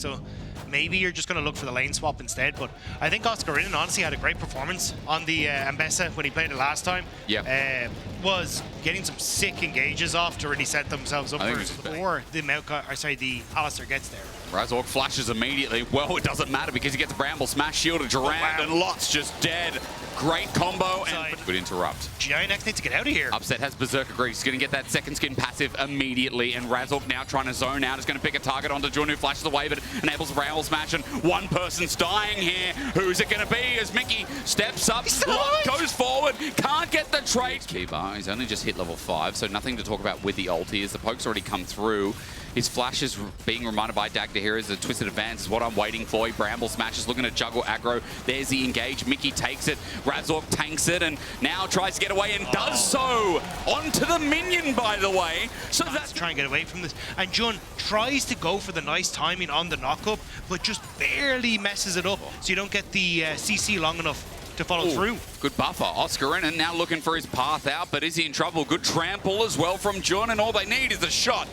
so maybe you're just going to look for the lane swap instead. But I think Oscarinin honestly had a great performance on the Ambessa when he played it last time. Yeah. Was getting some sick engages off to really set themselves up before the the Alistair gets there. Razork flashes immediately. Well, it doesn't matter because he gets Bramble, smash shield, and Durand, and Lot's just dead. Great combo, and good interrupt. GiantX needs to get out of here. Upset has Berserker Grease. He's going to get that second skin passive immediately, and Razork now trying to zone out. Is going to pick a target onto Jun, who flashes away, but enables Bramble smash, and one person's dying here. Who's it going to be? As Mickey steps up, Lot goes forward, can't get the trade. Kiva, he's only just hit level 5, so nothing to talk about with the ulti, as the poke's already come through. His flash is being reminded by Dagda here as a twisted advance is what I'm waiting for. He Bramble smashes, looking to juggle aggro. There's the engage. Mickey takes it. Razork tanks it and now tries to get away and does so. Onto the minion, by the way. So that's trying to get away from this. And Jun tries to go for the nice timing on the knockup, but just barely messes it up so you don't get the CC long enough to follow through. Good buffer. Oscarinin now looking for his path out, but is he in trouble? Good trample as well from Jun, and all they need is a shot.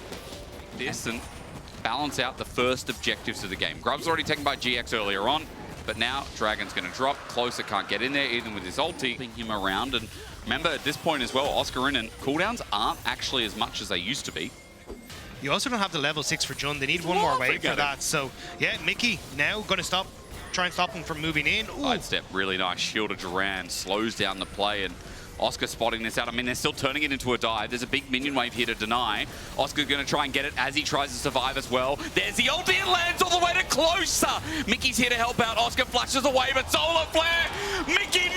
This and balance out the first objectives of the game. Grub's already taken by GX earlier on, but now Dragon's going to drop. Closer can't get in there, even with his ulti. Him around, and remember at this point as well, Oscarinin cooldowns aren't actually as much as they used to be. You also don't have the level 6 for Jun. They need one more wave for that. So yeah, Mickey now going to try and stop him from moving in. Sidestep, really nice. Shield of Durand slows down the play, and Oscar spotting this out. I mean, they're still turning it into a dive. There's a big minion wave here to deny. Oscar's going to try and get it as he tries to survive as well. There's the ulti and lands all the way to closer. Mickey's here to help out. Oscar flashes away, but solar flare. Mickey,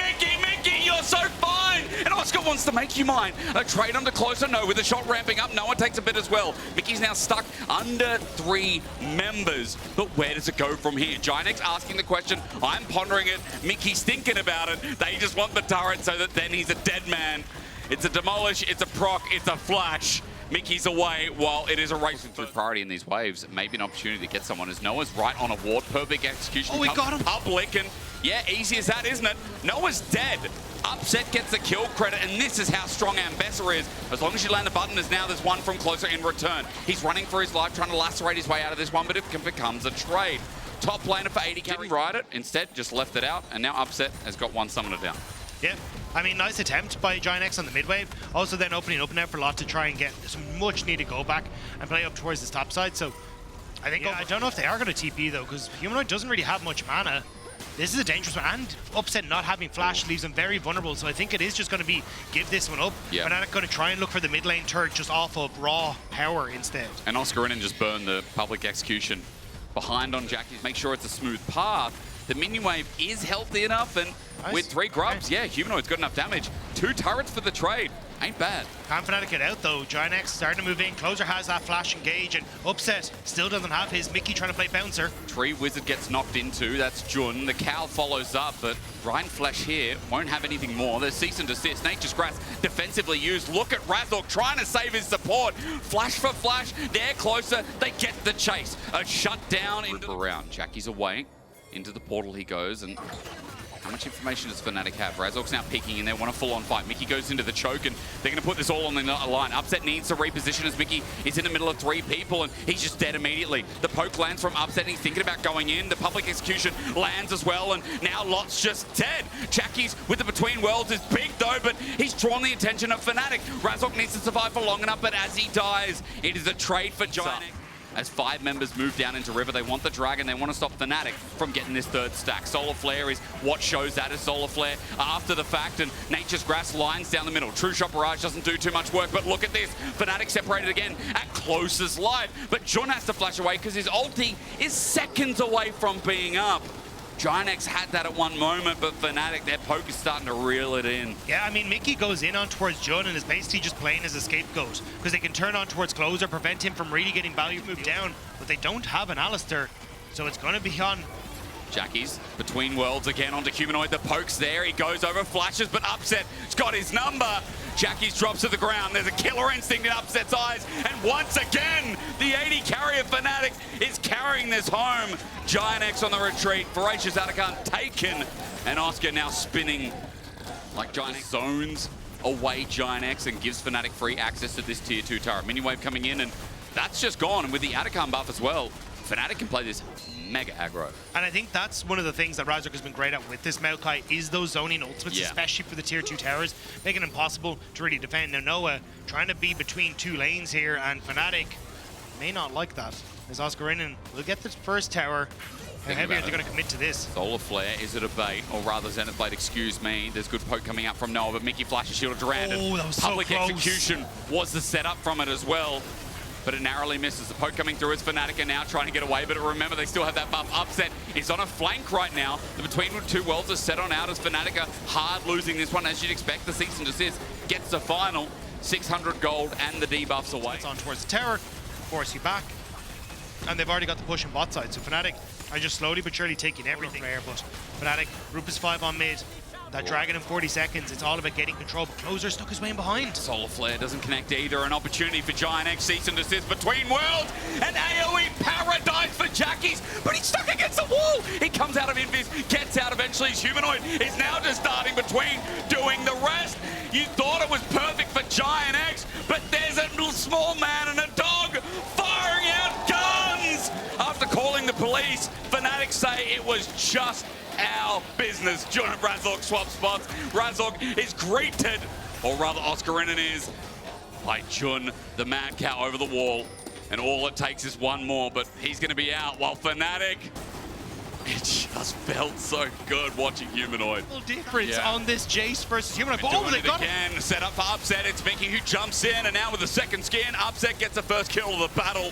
you're so fine. And Oscar wants to make you mine. A trade under closer, no. With the shot ramping up, Noah takes a bit as well. Mickey's now stuck under 3 members. But where does it go from here? GiantX asking the question. I'm pondering it. Mickey's thinking about it. They just want the turret so that then he's a dead man. It's a demolish, it's a proc, it's a flash. Mickey's away while it is a race through priority in these waves. Maybe an opportunity to get someone as Noah's right on a ward. Perfect execution. Oh, we got him. Public, and yeah, easy as that, isn't it? Noah's dead. Upset gets the kill credit, and this is how strong Ambessa is. As long as you land the button, as now there's one from closer in return. He's running for his life, trying to lacerate his way out of this one, but it becomes a trade. Top laner for 80 didn't ride it, instead just left it out, and now Upset has got one summoner down. Yeah, I mean, nice attempt by GiantX on the mid wave. Also then opening up now for Lot to try and get some much needed go back and play up towards this top side. So I think, I don't know if they are going to TP though, because Humanoid doesn't really have much mana. This is a dangerous one, and Upset not having flash leaves him very vulnerable, so I think it is just going to be give this one up. Yeah. Fnatic going to try and look for the mid lane turret just off of raw power instead. And Oscarinin just burned the public execution behind on Jackie. Make sure it's a smooth path. The minion wave is healthy enough, and with 3 grubs, yeah, Humanoid's got enough damage. 2 turrets for the trade. Ain't bad. Can Fnatic get out though? GiantX starting to move in. Closer has that flash engage, and Upset still doesn't have his. Mickey trying to play bouncer. Tree Wizard gets knocked into. That's Jun. The cow follows up, but Ryan Flash here won't have anything more. There's cease and desist. Nature's Grass defensively used. Look at Razork trying to save his support. Flash for Flash. They're closer. They get the chase. A shutdown into the round. Jackie's away. Into the portal he goes, and how much information does Fnatic have? Razork's now peeking in there, want a full-on fight. Mickey goes into the choke, and they're going to put this all on the line. Upset needs to reposition as Mickey is in the middle of 3 people, and he's just dead immediately. The poke lands from Upset, and he's thinking about going in. The public execution lands as well, and now Lot's just dead. Jackie's with the Between Worlds is big, though, but he's drawn the attention of Fnatic. Razork needs to survive for long enough, but as he dies, it is a trade for GiantX. As 5 members move down into River, they want the Dragon, they want to stop Fnatic from getting this 3rd stack. Solar Flare is what shows that as Solar Flare after the fact, and Nature's Grass lines down the middle. True Shot Barrage doesn't do too much work, but look at this. Fnatic separated again at closest life, but Jun has to flash away because his ulti is seconds away from being up. GiantX had that at one moment, but Fnatic, their poke is starting to reel it in. Yeah, I mean, Mickey goes in on towards Jun and is basically just playing as a scapegoat because they can turn on towards closer, prevent him from really getting value moved down, but they don't have an Alistair, so it's going to be on. Jackie's Between Worlds again onto Humanoid. The poke's there. He goes over, flashes, but Upset's got his number. Jackie's drops to the ground. There's a killer instinct in Upset's eyes. And once again, the 80 carrier Fnatic is carrying this home. GiantX on the retreat. Voracious Atakan taken. And Oscar now spinning like GiantX zones away GiantX and gives Fnatic free access to this tier 2 turret. Mini wave coming in, and that's just gone. And with the Atakan buff as well, Fnatic can play this mega aggro. And I think that's one of the things that Razork has been great at with this Maokai is those zoning ultimates, especially for the tier 2 towers, making it impossible to really defend. Now Noah trying to be between 2 lanes here, and Fnatic may not like that, as Oscarinin will get the first tower. How heavy are they going to commit to this? Solar Flare, is it a bait? Or rather, Zenith Blade, excuse me. There's good poke coming up from Noah, but Mickey flashes Shield of Durand. Oh, that was Public so close. execution was the setup from it as well. But it narrowly misses. The poke coming through as Fnatic are now trying to get away, but remember, they still have that buff. Upset is on a flank right now. The Between Two Worlds are set on out as Fnatic are hard losing this one, as you'd expect. The cease and desist gets the final. 600 gold and the debuffs away. It's on towards the tower, force you back. And they've already got the push on bot side, so Fnatic are just slowly but surely taking everything there. But Fnatic, Rupus 5 on mid. That dragon in 40 seconds, it's all about getting control, but Closer stuck his way in behind. Solar Flare doesn't connect either. An opportunity for GiantX, cease and desist Between Worlds, and AoE paradise for Jackies, but he's stuck against the wall. He comes out of Invis, gets out eventually. His humanoid is now just starting between, doing the rest. You thought it was perfect for GiantX, but there's a little small man and a dog firing out guns. After calling the police, Fnatic say it was just our business. Jun and Razork swap spots. Razork is greeted, or rather Oscarinin is, by Jun, the mad cow over the wall. And all it takes is one more, but he's going to be out, while Fnatic, it just felt so good watching Humanoid. Little difference on this Jace versus Humanoid. Oh, they got again. Set up for Upset. It's Mickey who jumps in, and now with the second skin, Upset gets the first kill of the battle.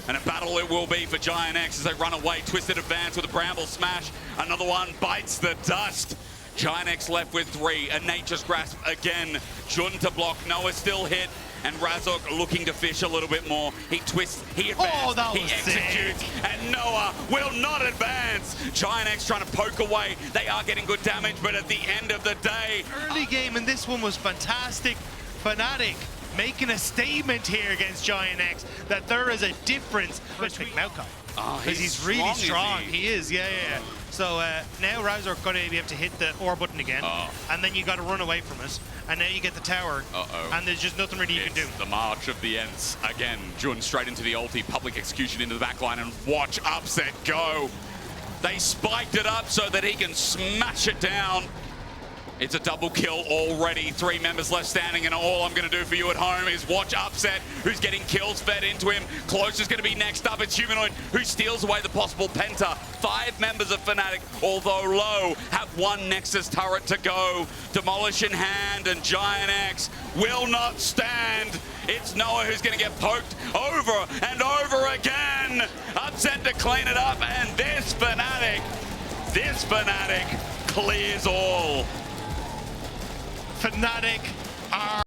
And a battle it will be for GiantX as they run away. Twisted advance with a Bramble Smash. Another one bites the dust. GiantX left with 3. A Nature's Grasp again. Jun to block. Noah still hit. And Razork looking to fish a little bit more. He twists, he advances, he executes, and Noah will not advance. GiantX trying to poke away. They are getting good damage, but at the end of the day... Early game, and this one was fantastic. Fnatic making a statement here against GiantX that there is a difference between Maokai. Oh, because he's really strong. He is, yeah. So now Razork going to be able to hit the OR button again, and then you got to run away from it, and now you get the tower, and there's just nothing really you can do. The march of the Ents again. Jun straight into the ulti, public execution into the backline, and watch Upset go. They spiked it up so that he can smash it down. It's a double kill already. 3 members left standing, and all I'm going to do for you at home is watch Upset, who's getting kills fed into him. Close is going to be next up. It's Humanoid, who steals away the possible Penta. 5 members of Fnatic, although low, have 1 Nexus turret to go. Demolish in hand, and GiantX will not stand. It's Noah who's going to get poked over and over again. Upset to clean it up, and this Fnatic clears all. Fnatic are